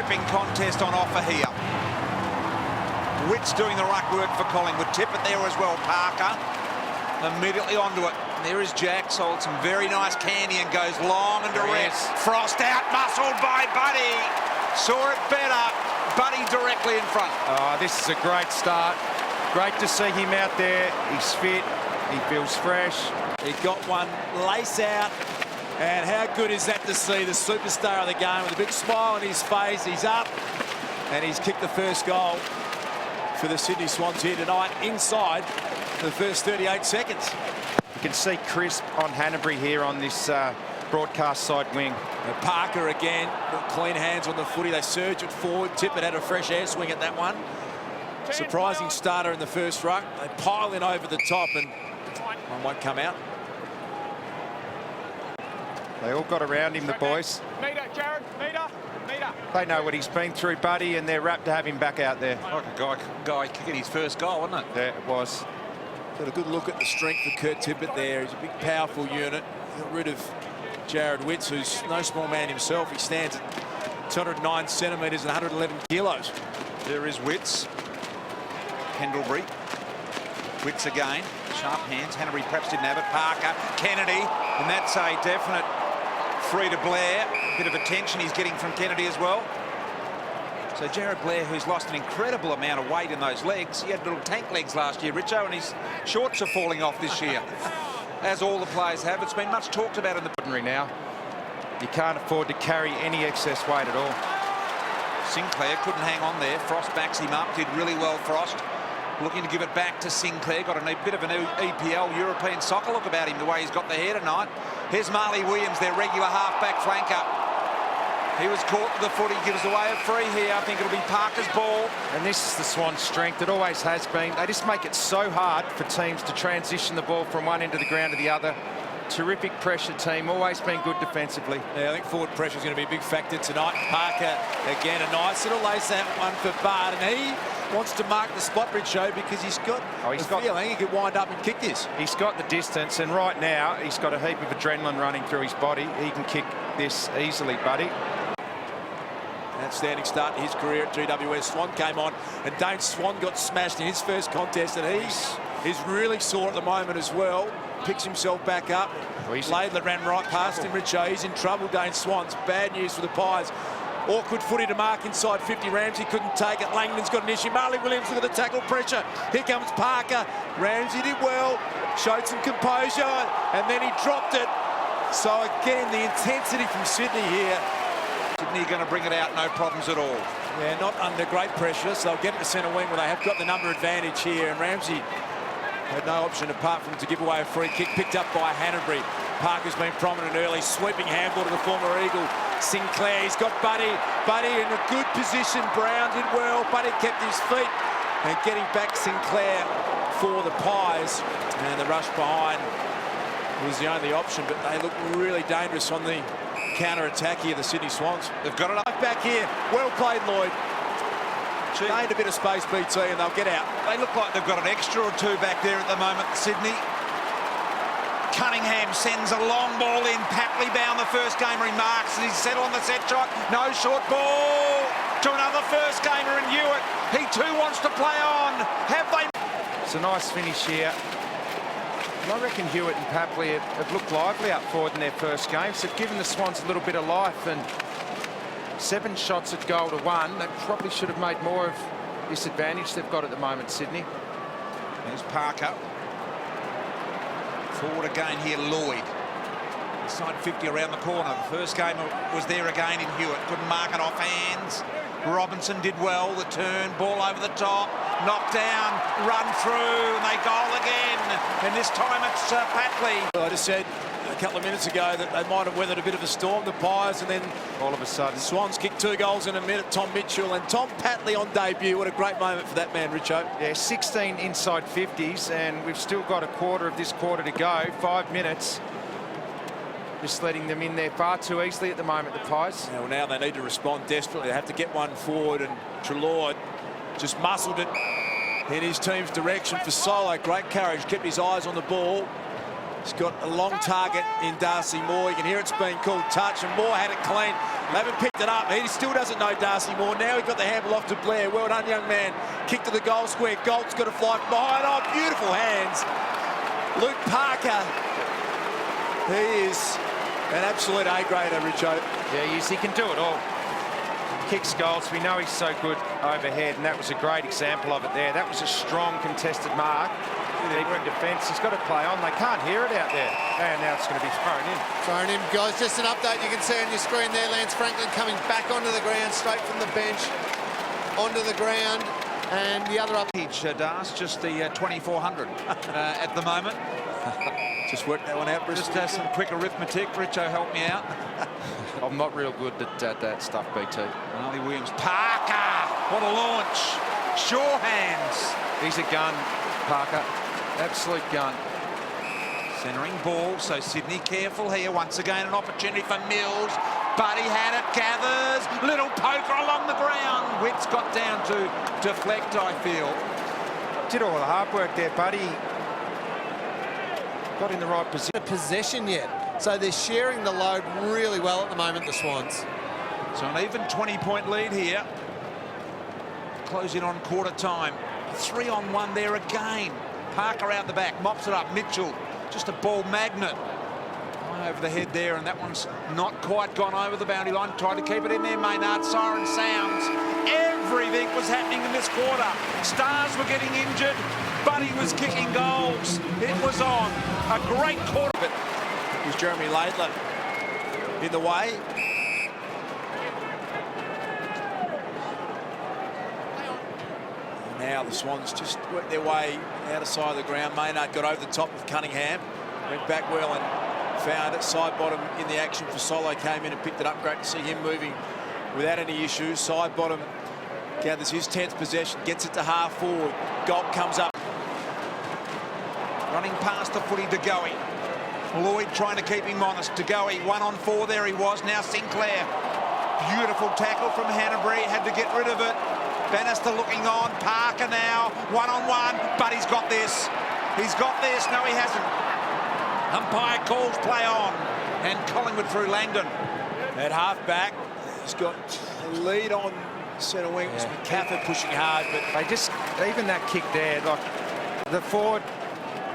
ripping contest on offer here. Witt's doing the ruck work for Collingwood. Tippett there as well. Parker immediately onto it. There is Jack, sold some very nice candy and goes long and direct. Frost out, muscled by Buddy. Saw it better. Buddy directly in front. Oh, this is a great start. Great to see him out there. He's fit. He feels fresh. He got one lace out. And how good is that to see the superstar of the game with a big smile on his face. He's up and he's kicked the first goal for the Sydney Swans here tonight inside the first 38 seconds. You can see crisp on Hanbury here on this broadcast side wing. Parker again, got clean hands on the footy. They surge it forward. Tippett had a fresh air swing at that one. Surprising starter in the first ruck. They pile in over the top and one won't come out. They all got around him, the boys. Meter, Jared, meter. They know what he's been through, Buddy, and they're rapt to have him back out there. Like a guy kicking his first goal, wasn't it? Yeah, it was. Got a good look at the strength of Kurt Tippett there. He's a big, powerful unit. Got rid of Jared Witts, who's no small man himself. He stands at 209 centimetres and 111 kilos. There is Witts. Pendlebury. Witts again. Sharp hands. Hanbury perhaps didn't have it. Parker. Kennedy. And that's a definite free to Blair. A bit of attention he's getting from Kennedy as well. So Jared Blair, who's lost an incredible amount of weight in those legs. He had little tank legs last year, Richo, and his shorts are falling off this year. As all the players have. It's been much talked about in the Ordinary now. You can't afford to carry any excess weight at all. Sinclair couldn't hang on there. Frost backs him up. Did really well, Frost. Looking to give it back to Sinclair. Got a bit of an EPL European soccer look about him, the way he's got the hair tonight. Here's Marley Williams, their regular half-back flanker. He was caught with the foot. He gives away a free here. I think it'll be Parker's ball. And this is the Swans' strength. It always has been. They just make it so hard for teams to transition the ball from one end of the ground to the other. Terrific pressure team, always been good defensively. Yeah, I think forward pressure is going to be a big factor tonight. Parker, again, a nice little lace out one for Bard. And he wants to mark the spot, Richo, because he's got a feeling he could wind up and kick this. He's got the distance, and right now he's got a heap of adrenaline running through his body. He can kick this easily, Buddy. Outstanding start to his career at GWS. Swan came on, and Dane Swan got smashed in his first contest, and he's really sore at the moment as well. Picks himself back up. Laidler ran right past him, Richo. He's in trouble, Dane Swan's. Bad news for the Pies. Awkward footy to mark inside 50. Ramsey couldn't take it. Langdon's got an issue. Marley Williams with the tackle pressure. Here comes Parker. Ramsey did well, showed some composure, and then he dropped it. So again, the intensity from Sydney here. Sydney going to bring it out, no problems at all. Yeah, not under great pressure, so they'll get it to centre wing where they have got the number advantage here. And Ramsey had no option apart from to give away a free kick, picked up by Hanbury. Parker's been prominent early, sweeping handball to the former Eagle. Sinclair, he's got Buddy. Buddy in a good position. Brown did well. Buddy kept his feet. And getting back Sinclair for the Pies. And the rush behind was the only option, but they look really dangerous on the counter-attack here, the Sydney Swans. They've got it up back here. Well played, Lloyd. Gained a bit of space, BT, and they'll get out. They look like they've got an extra or two back there at the moment, Sydney. Cunningham sends a long ball in. Papley bound the first gamer. He marks and he's set on the set shot. No short ball to another first gamer in Hewitt. He too wants to play on. Have they? It's a nice finish here. And I reckon Hewitt and Papley have looked lively up forward in their first game. So they've given the Swans a little bit of life, and 7 shots at goal to 1. They probably should have made more of this advantage they've got at the moment, Sydney. There's Parker. Forward again here, Lloyd. Inside 50 around the corner. The first game was there again in Hewitt. Couldn't mark it off hands. Robinson did well. The turn, ball over the top. Knocked down, run through, and they goal again. And this time it's Papley. Well, I just said a couple of minutes ago that they might have weathered a bit of a storm, the Pies, and then all of a sudden the Swans kicked 2 goals in a minute. Tom Mitchell and Tom Papley on debut. What a great moment for that man, Richo. Yeah, 16 inside 50s, and we've still got a quarter of this quarter to go. 5 minutes. Just letting them in there far too easily at the moment, the Pies. Yeah, well, now they need to respond desperately. They have to get one forward, and Treloar just muscled it in his team's direction for solo. Great courage, kept his eyes on the ball. He's got a long target in Darcy Moore. You can hear it's being called touch, and Moore had it clean. They haven't picked it up. He still doesn't know Darcy Moore. Now he's got the handle off to Blair. Well done, young man. Kick to the goal square. Galt's got to fly from behind. Oh, beautiful hands. Luke Parker. He is an absolute A-grader, Richo. Yeah, he can do it all. Kicks goals. We know he's so good overhead, and that was a great example of it there. That was a strong contested mark. Deep in defence. He's got to play on. They can't hear it out there. And now it's going to be thrown in. Thrown in, guys. Just an update you can see on your screen there. Lance Franklin coming back onto the ground, straight from the bench onto the ground. And the other up. Das, just the 2400 at the moment. Just work that one out, Just some quick arithmetic. Richo, help me out. I'm not real good at that stuff, BT. Harley Williams. Parker! What a launch. Sure hands. He's a gun, Parker. Absolute gun. Centering ball, so Sydney careful here. Once again, an opportunity for Mills. Buddy had it, gathers. Little poker along the ground. Witt's got down to deflect, I feel. Did all the hard work there, Buddy. Got in the right position. Possession yet. So they're sharing the load really well at the moment, the Swans. So an even 20-point lead here. Closing on quarter time. 3-on-1 there again. Parker out the back, mops it up. Mitchell, just a ball magnet. Over the head there, and that one's not quite gone over the boundary line. Tried to keep it in there, Maynard. Siren sounds. Everything was happening in this quarter. Stars were getting injured. Buddy was kicking goals. It was on. A great quarter. But it was Jeremy Laidler in the way. Now the Swans just worked their way out of side of the ground. Maynard got over the top of Cunningham. Went back well and found it. Side bottom in the action for Solo. Came in and picked it up. Great to see him moving without any issues. Side bottom gathers his 10th possession. Gets it to half forward. Galt comes up. Running past the footy to Goey. Lloyd trying to keep him honest. To Goey, 1-on-4 there he was. Now Sinclair. Beautiful tackle from Hanbury. Had to get rid of it. Bannister looking on. Parker now. 1-on-1. But he's got this. He's got this. No, he hasn't. Umpire calls play on. And Collingwood through Langdon. At half-back, he's got a lead on centre wing. It's McCaffrey pushing hard, but they just, even that kick there, like the forward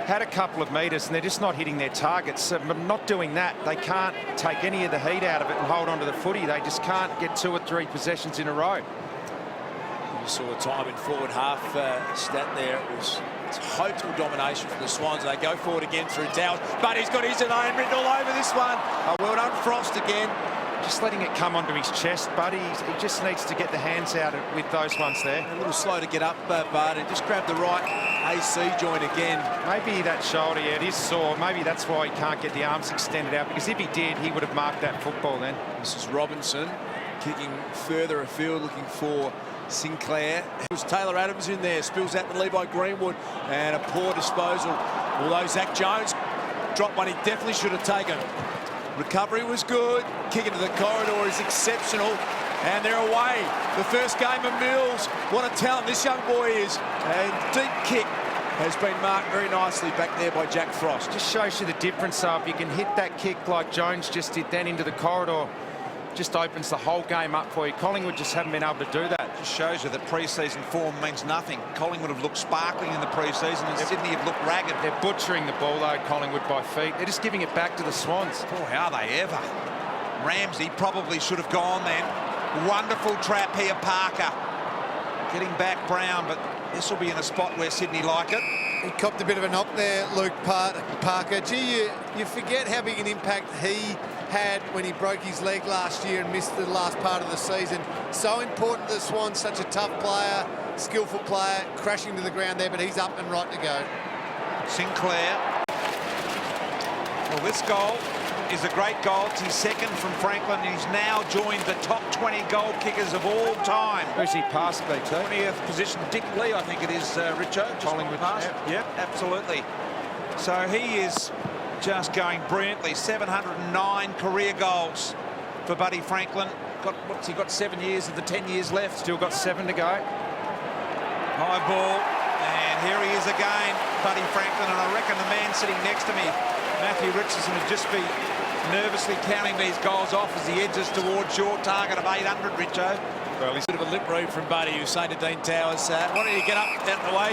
had a couple of metres and they're just not hitting their targets. So not doing that, they can't take any of the heat out of it and hold on to the footy. They just can't get 2 or 3 possessions in a row. You saw the time in forward half stat there. It's total domination from the Swans. They go forward again through Dowd, but he's got his name written all over this one. Well done, Frost again. Just letting it come onto his chest, Buddy. He just needs to get the hands out with those ones there. A little slow to get up, but and just grab the right AC joint again. Maybe that shoulder, yeah, it is sore. Maybe that's why he can't get the arms extended out, because if he did, he would have marked that football then. This is Robinson kicking further afield, looking for Sinclair. It was Taylor Adams in there, spills out the Levi Greenwood, and a poor disposal. Although Zach Jones dropped one he definitely should have taken. Recovery was good. Kick into the corridor is exceptional. And they're away. The first game of Mills. What a talent this young boy is. And deep kick has been marked very nicely back there by Jack Frost. Just shows you the difference of you can hit that kick like Jones just did then into the corridor. Just opens the whole game up for you. Collingwood just haven't been able to do that. Just shows you that pre-season form means nothing. Collingwood have looked sparkling in the pre-season and Sydney have looked ragged. They're butchering the ball though, Collingwood, by feet. They're just giving it back to the Swans. Boy, are they ever. Ramsey probably should have gone then. Wonderful trap here, Parker. Getting back Brown, but this will be in a spot where Sydney like it. He copped a bit of a knock there, Luke Parker. Gee, you forget how big an impact he had when he broke his leg last year and missed the last part of the season. So important to the Swans, such a tough player, skillful player, crashing to the ground there, but he's up and right to go. Sinclair. Well, this goal is a great goal. It's his second from Franklin. He's now joined the top 20 goal kickers of all time. Who's he past, BT? 20th position, Dick Lee, I think it is, Richo. Collingwood pass. Yep, absolutely. So he is just going brilliantly. 709 career goals for Buddy Franklin. What's he got? 7 years of the 10 years left. Still got 7 to go. High ball, and here he is again, Buddy Franklin, and I reckon the man sitting next to me Matthew Richardson would just be nervously counting these goals off as he edges towards your target of 800, Richo. Well, he's a bit of a lip read from Buddy, who's saying to Dean Towers, why don't you get up out of the way?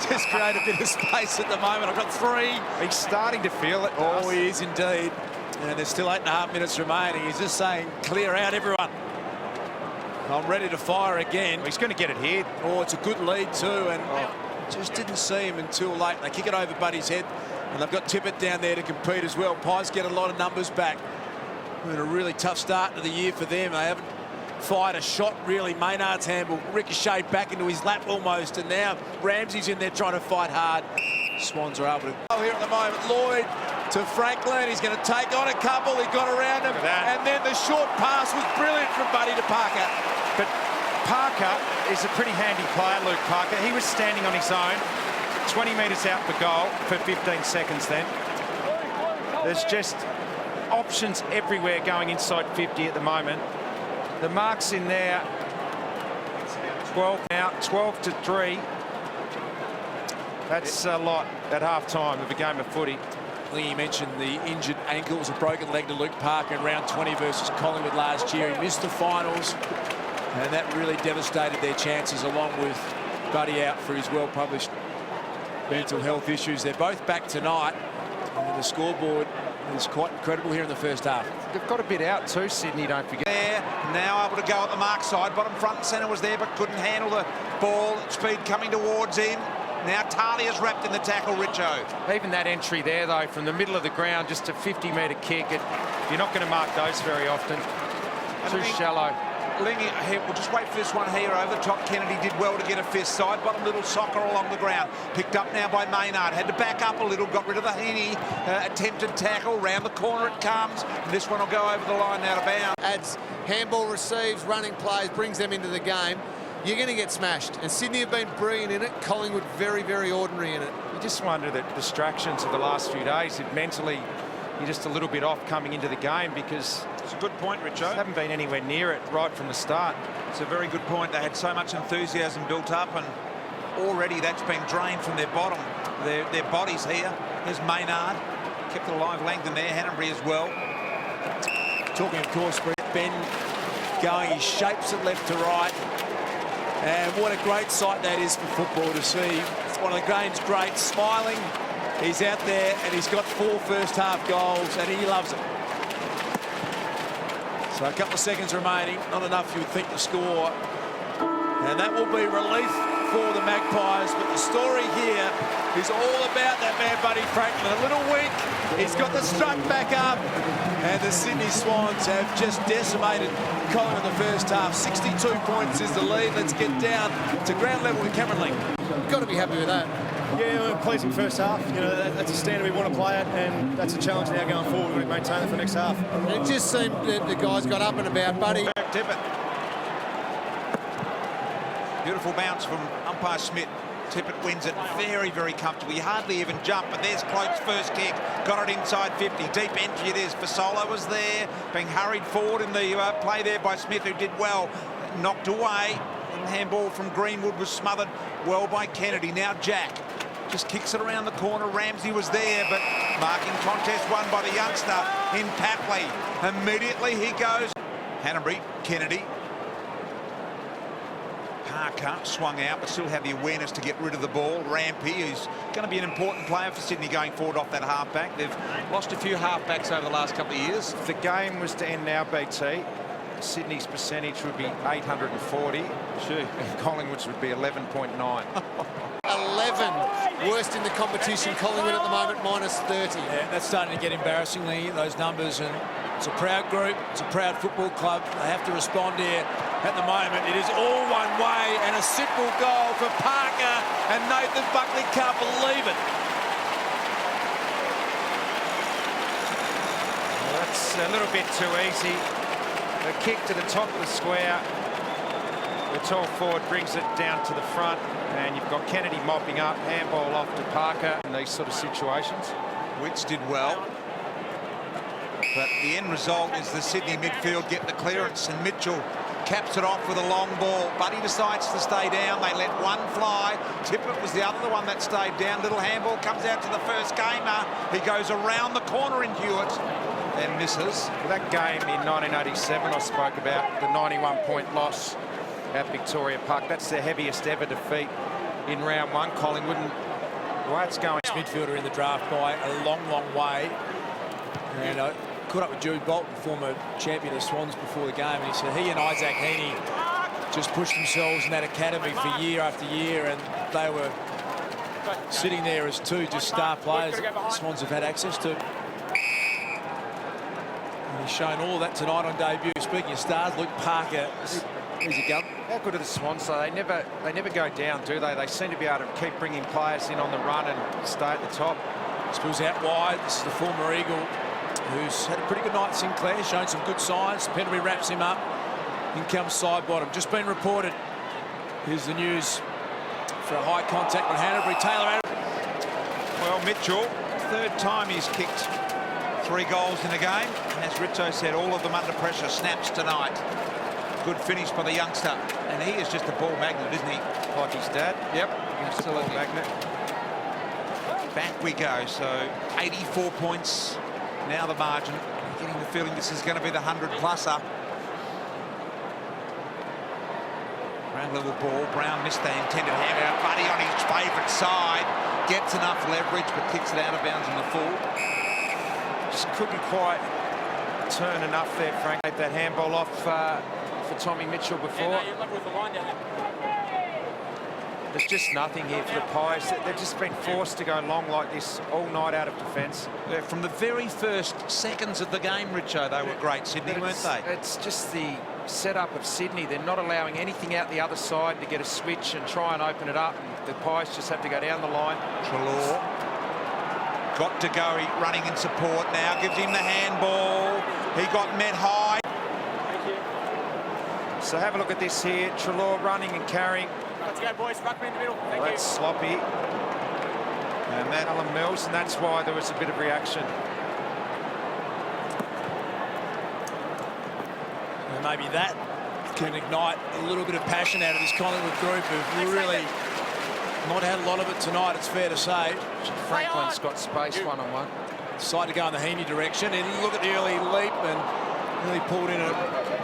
Just create a bit of space at the moment. I've got 3. He's starting to feel it. Oh, he is indeed. And there's still 8.5 minutes remaining. He's just saying, clear out everyone. I'm ready to fire again. Well, he's going to get it here. Oh, it's a good lead too, and just didn't see him until late. They kick it over Buddy's head, and they've got Tippett down there to compete as well. Pies get a lot of numbers back. Been a really tough start to the year for them. They haven't fired a shot really. Maynard's handball ricocheted back into his lap almost, and now Ramsey's in there trying to fight hard. Swans are able to go here at the moment. Lloyd to Franklin. He's going to take on a couple. He got around him, and then the short pass was brilliant from Buddy to Parker. But Parker is a pretty handy player, Luke Parker. He was standing on his own, 20 metres out for goal for 15 seconds then. There's just options everywhere going inside 50 at the moment. The mark's in there. 12 now, 12 to 3. That's a lot at half-time of a game of footy. Lee mentioned the injured ankle. It was a broken leg to Luke Parker in round 20 versus Collingwood last year. He missed the finals, and that really devastated their chances, along with Buddy out for his well-published mental health issues. They're both back tonight, and the scoreboard is quite incredible here in the first half. They've got a bit out too, Sydney, don't forget. There, now able to go at the mark side. Bottom front and centre was there, but couldn't handle the ball. Speed coming towards him. Now Talia's wrapped in the tackle, Richo. Even that entry there, though, from the middle of the ground, just a 50-metre kick. You're not going to mark those very often. Too shallow. We'll just wait for this one here over the top. Kennedy did well to get a fist side. Bottom little soccer along the ground. Picked up now by Maynard. Had to back up a little. Got rid of the Heaney. Attempted tackle. Round the corner it comes. And this one will go over the line out of bounds. Adds handball, receives, running plays, brings them into the game. You're going to get smashed. And Sydney have been brilliant in it. Collingwood very, very ordinary in it. You just wonder the distractions of the last few days. If mentally you're just a little bit off coming into the game, because it's a good point, Richo. Haven't been anywhere near it right from the start. It's a very good point. They had so much enthusiasm built up, and already that's been drained from their bottom, their bodies here. Here's Maynard, kept it alive, Langdon there, Hanbury as well. Talking, of course, Ben going, he shapes it left to right. And what a great sight that is for football to see. It's one of the game's greats, smiling. He's out there and he's got 4 first-half goals and he loves it. So a couple of seconds remaining, not enough you would think to score. And that will be relief for the Magpies. But the story here is all about that man, Buddy Franklin. A little weak, he's got the strut back up. And the Sydney Swans have just decimated Collingwood in the first half. 62 points is the lead. Let's get down to ground level with Cameron Ling. You've got to be happy with that. Yeah, pleasing first half. You know, that's a standard we want to play at, and that's a challenge now going forward. We've got to maintain it for the next half. It just seemed that the guys got up and about, Buddy. Tippett. Beautiful bounce from umpire Smith. Tippett wins it very, very comfortably. He hardly even jumped, but there's Cloak's first kick. Got it inside 50. Deep entry it is. Fasolo was there, being hurried forward in the play there by Smith, who did well. Knocked away. And handball from Greenwood was smothered well by Kennedy. Now Jack just kicks it around the corner. Ramsey was there, but marking contest won by the youngster in Papley. Immediately he goes. Hanbury, Kennedy. Parker swung out, but still had the awareness to get rid of the ball. Rampy, who's going to be an important player for Sydney going forward off that halfback. They've lost a few halfbacks over the last couple of years. If the game was to end now, BT, Sydney's percentage would be 840. And Collingwood's would be 11.9. 11, worst in the competition. Collingwood at the moment -30. Yeah, that's starting to get embarrassingly, those numbers, and it's a proud group, it's a proud football club. They have to respond here. At the moment, it is all one way, and a simple goal for Parker, and Nathan Buckley can't believe it. Well, that's a little bit too easy. A kick to the top of the square. The tall forward brings it down to the front, and you've got Kennedy mopping up, handball off to Parker in these sort of situations. Witts did well, but the end result is the Sydney midfield get the clearance, and Mitchell caps it off with a long ball, but he decides to stay down. They let one fly. Tippett was the other one that stayed down. Little handball comes out to the first gamer. He goes around the corner in Hewitt and misses. That game in 1987 I spoke about, the 91-point loss at Victoria Park. That's their heaviest ever defeat in round one, Collingwood. And the way it's going, Midfielder in the draft by a long, long way. And caught up with Jude Bolton, former champion of Swans, before the game, and he said he and Isaac Heaney just pushed themselves in that academy for year after year, and they were sitting there as two just star players that the Swans have had access to. And he's shown all that tonight on debut. Speaking of stars, Luke Parker, he's a gun. how good are the Swans? So they never go down, do they? They seem to be able to keep bringing players in on the run and stay at the top. Spills out wide. This is the former Eagle, who's had a pretty good night. Sinclair showing some good signs. Pendlebury wraps him up. In comes side bottom. Just been reported. Here's the news for a high contact with Hanbury. Taylor. Well, Mitchell, third time he's kicked 3 goals in a game. And as Rizzo said, all of them under pressure. Snaps tonight. Good finish by the youngster. And he is just a ball magnet, isn't he? Like his dad. Yep, he's still a magnet. Back we go. So 84 points. Now the margin. Getting the feeling this is going to be the 100-plusser. Brown level ball. Brown missed the intended handout. Buddy on his favourite side. Gets enough leverage, but kicks it out of bounds on the full. Just couldn't quite turn enough there, Frank. Get that handball off for Tommy Mitchell before. There's just nothing here for the Pies. They've just been forced to go long like this all night out of defence. Yeah, from the very first seconds of the game, Richo, they were great, Sydney, weren't they? It's just the setup of Sydney. They're not allowing anything out the other side to get a switch and try and open it up. And the Pies just have to go down the line. Treloar got to go running in support now, gives him the handball. He got met high. So have a look at this here. Treloar running and carrying. Let's go, boys. Ruck me in the middle. Thank That's you. sloppy. And that Alan Mills, and that's why there was a bit of reaction. And maybe that can ignite a little bit of passion out of this Collingwood group, who've really not had a lot of it tonight, it's fair to say. Franklin's got space one-on-one. Decided to go in the Heaney direction, and look at the early leap and really pulled in a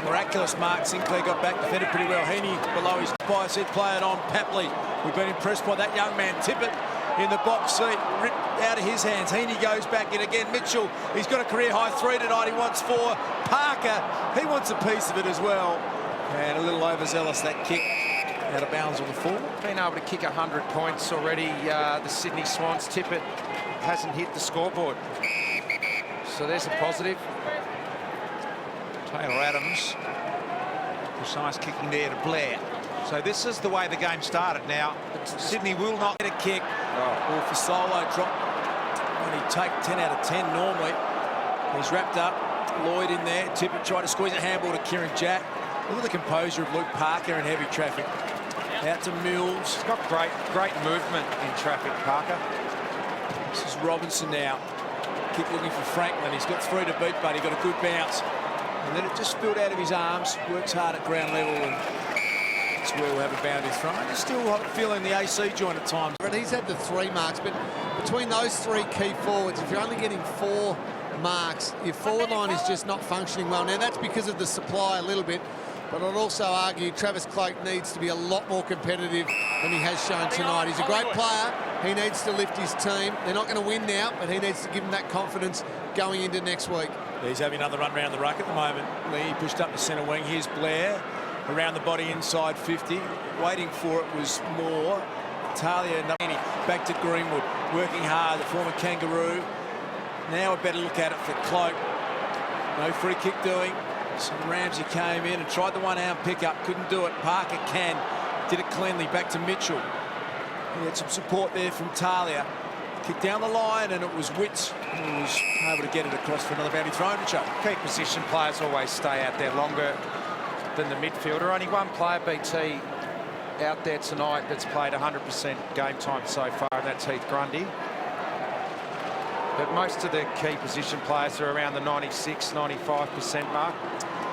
miraculous mark. Sinclair got back, defended pretty well. Heaney below his bias head, play it on. Papley, we've been impressed by that young man. Tippett in the box seat, ripped out of his hands. Heaney goes back in again. Mitchell, he's got a career-high 3 tonight. He wants 4. Parker, he wants a piece of it as well. And a little overzealous, that kick out of bounds on the full. Been able to kick 100 points already. The Sydney Swans. Tippett hasn't hit the scoreboard. So there's a positive. Taylor Adams, precise kicking there to Blair. So this is the way the game started. Now, Sydney will not get a kick. Or for Solo, drop when he'd take 10 out of 10 normally. He's wrapped up. Lloyd in there. Tippett tried to squeeze a handball to Kieran Jack. Look at the composure of Luke Parker in heavy traffic. Out to Mills. He's got great movement in traffic, Parker. This is Robinson now. Kick looking for Franklin. He's got 3 to beat, but he got a good bounce. And then it just spilled out of his arms. Works hard at ground level, and that's where we'll have a boundary thrown. He's still feeling the AC joint at times. And he's had the 3 marks, but between those 3 key forwards, if you're only getting 4 marks, your forward line is just not functioning well. Now, that's because of the supply a little bit, but I'd also argue Travis Cloke needs to be a lot more competitive than he has shown tonight. He's a great player. He needs to lift his team. They're not going to win now, but he needs to give him that confidence going into next week. He's having another run around the ruck at the moment. Lee pushed up the centre wing. Here's Blair around the body inside 50. Waiting for it was Moore. Talia back to Greenwood, working hard, the former Kangaroo. Now a better look at it for Cloke. No free kick doing. So Ramsey came in and tried the one-arm pickup, couldn't do it. Parker did it cleanly. Back to Mitchell. He had some support there from Talia. Kicked down the line, and it was Witts who was able to get it across for another boundary thrown to Chuck. Key position players always stay out there longer than the midfielder. Only one player, BT, out there tonight that's played 100% game time so far, and that's Heath Grundy. But most of the key position players are around the 96, 95% mark.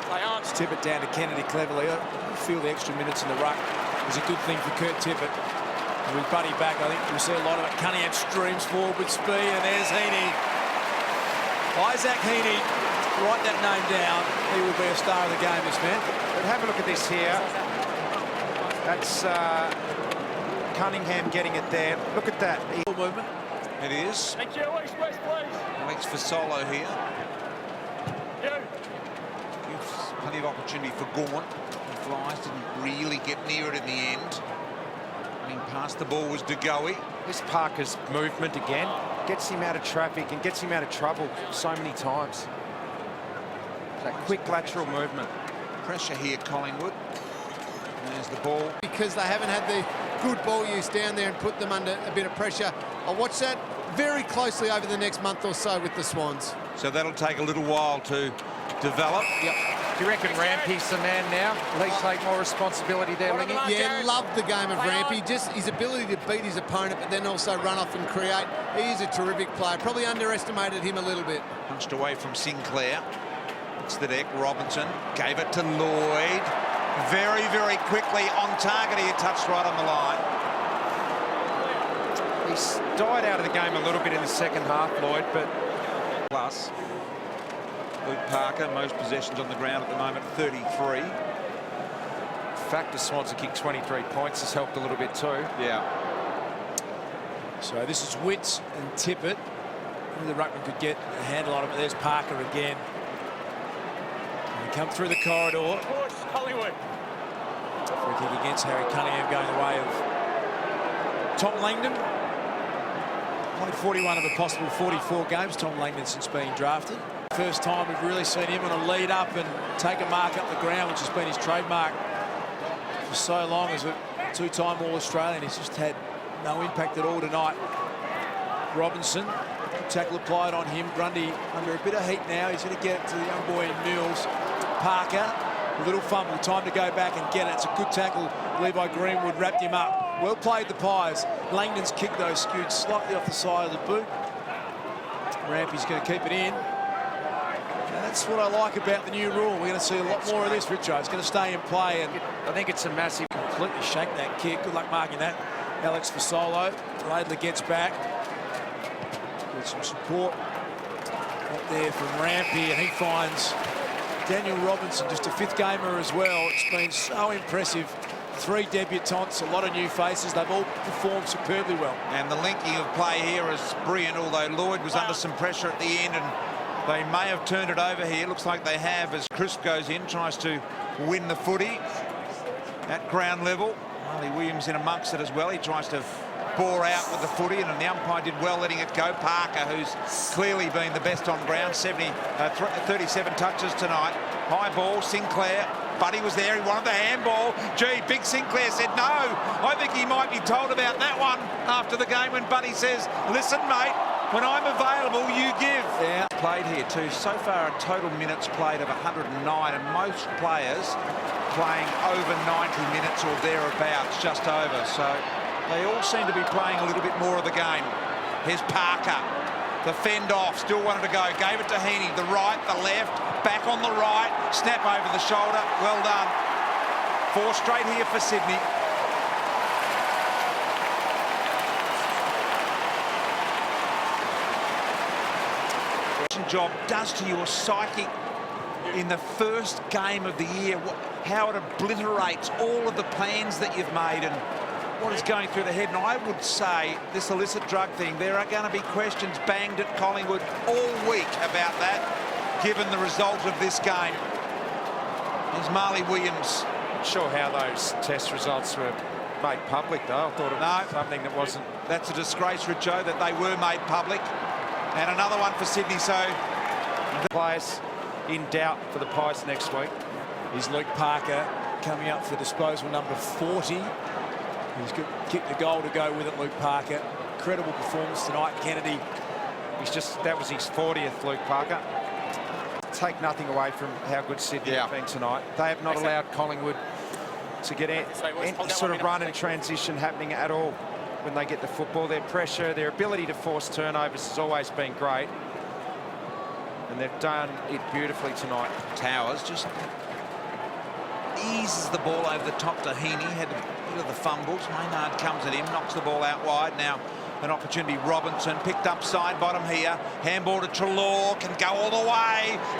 Play on. Tippett down to Kennedy cleverly. I feel the extra minutes in the ruck is a good thing for Kurt Tippett. And with Buddy back, I think we'll see a lot of it. Cunningham streams forward with speed, and there's Heaney. Isaac Heaney, write that name down. He will be a star of the game, this man. But have a look at this here. That's Cunningham getting it there. Look at that. Movement. It is. Thank you. East, west, please. Alex Fasolo here. You. Gives plenty of opportunity for Gaunt. The Flyers didn't really get near it in the end. Being past the ball was De Goey. This Parker's movement again gets him out of traffic and gets him out of trouble so many times. That quick lateral movement. Pressure here, Collingwood. There's the ball. Because they haven't had the good ball use down there and put them under a bit of pressure. I'll watch that very closely over the next month or so with the Swans. So that'll take a little while to develop. Yep. Do you reckon Rampy's the man now? Will he take more responsibility there, Lingy? Yeah, loved the game of Rampy. Just his ability to beat his opponent, but then also run off and create. He is a terrific player. Probably underestimated him a little bit. Punched away from Sinclair. It's the deck. Robinson gave it to Lloyd. Very, very quickly on target. He touched right on the line. He's died out of the game a little bit in the second half, Lloyd, but... Plus, Luke Parker, most possessions on the ground at the moment, 33. The fact the Swans have kicked 23 points has helped a little bit too. Yeah. So this is Witts and Tippett. The ruckman could get a handle on it, but there's Parker again. And they come through the corridor. Push, Collingwood. Free kick against Harry Cunningham, going the way of Tom Langdon. Only 41 of a possible 44 games, Tom Langdon, since being drafted. First time we've really seen him on a lead up and take a mark up the ground, which has been his trademark for so long as a two-time All-Australian. He's just had no impact at all tonight. Robinson, tackle applied on him. Grundy under a bit of heat now. He's going to get it to the young boy in Mills. Parker, a little fumble, time to go back and get it. It's a good tackle. Levi Greenwood wrapped him up. Well played, the Pies. Langdon's kick, though, skewed slightly off the side of the boot. Rampy's going to keep it in. And that's what I like about the new rule. We're going to see a lot more of this, Richo. It's going to stay in play, and I think it's a massive... completely shanked that kick. Good luck marking that. Alex Fasolo. Laidler gets back. With some support up there from Rampy, and he finds Daniel Robinson, just a fifth gamer as well. It's been so impressive. 3 debutants, a lot of new faces. They've all performed superbly well. And the linking of play here is brilliant, although Lloyd was under some pressure at the end, and they may have turned it over here. Looks like they have, as Crisp goes in, tries to win the footy at ground level. Marley Williams in amongst it as well. He tries to bore out with the footy, and the umpire did well letting it go. Parker, who's clearly been the best on ground, 37 touches tonight. High ball, Sinclair. Buddy was there, he wanted the handball. Gee, Big Sinclair said no. I think he might be told about that one after the game when Buddy says, listen, mate, when I'm available, you give. Yeah. Played here too. So far, a total minutes played of 109, and most players playing over 90 minutes or thereabouts, just over. So they all seem to be playing a little bit more of the game. Here's Parker. The fend off, still wanted to go. Gave it to Heaney. The right, the left, back on the right. Snap over the shoulder. Well done. 4 straight here for Sydney. Job does to your psyche in the first game of the year, how it obliterates all of the plans that you've made and what is going through the head. And I would say this illicit drug thing, there are going to be questions banged at Collingwood all week about that, given the result of this game. There's Marley Williams. Not sure how those test results were made public, though. I thought it was something that wasn't. That's a disgrace, Richo, that they were made public. And another one for Sydney, so... The players in doubt for the Pies next week. Is Luke Parker coming up for disposal number 40. He's kicked the goal to go with it, Luke Parker. Incredible performance tonight, Kennedy. That was his 40th, Luke Parker. Take nothing away from how good Sydney have been tonight. They have not allowed Collingwood to get any sort of run and transition happening at all when they get the football. Their pressure, their ability to force turnovers has always been great. And they've done it beautifully tonight. Towers just eases the ball over the top to Heaney. Had a bit of the fumbles. Maynard comes at him, knocks the ball out wide. Now an opportunity. Robinson picked up side bottom here. Handball to Treloar, can go all the way.